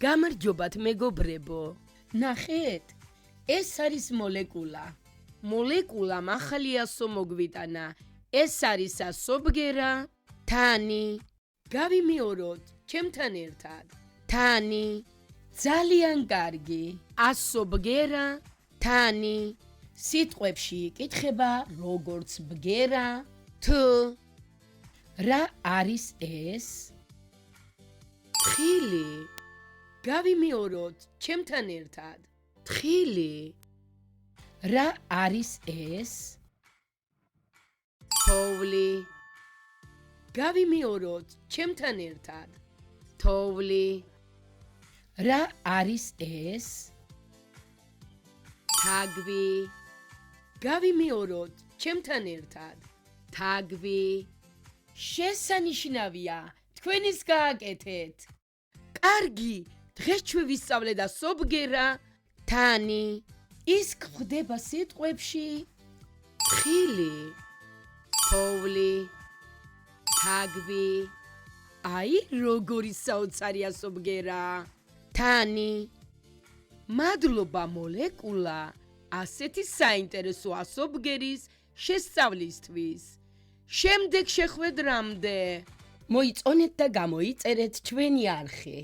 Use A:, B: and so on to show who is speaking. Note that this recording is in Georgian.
A: გამარჯობათ მეგობრებო.
B: ნახეთ, ეს არის მოლეკულა.
A: მოლეკულამ ახალი ასო მოგვიტანა. ეს არის ასო ბგერა, თანი. გავიმეოროთ ჩემთან ერთად. თანი,
B: ძალიან კარგი.
A: ასო ბგერა, თანი.
B: სიტყვებში იკითხება როგორც ბგერა.
A: თ,
B: რა არის ეს?
A: თხილი. გავიმეოროთ ჩემთან ერთად. თხილი.
B: რა არის ეს?
A: თოვლი. გავიმეოროთ ჩემთან ერთად. თოვლი.
B: რა არის ეს?
A: თაგვი. გავიმეოროთ ჩემთან ერთად. თაგვი.
B: შესანიშნავია, თქვენის გააკეთეთ.
A: კარგი, დღეს ჩვენ ვისწავლეთ ასო ბგერა, თანი.
B: ის გვხვდება სიტყვებში
A: თხილი, თოვლი, თაგვი. აი, როგორი საოცარი ასო ბგერა. თანი. მადლობა მოლეკულა, ასეთი საინტერესო ასო ბგერის შესწავლისთვის. შემდეგ შეხვედრამდე.
B: მოიწონეთ და გამოიწერეთ ჩვენი არხი.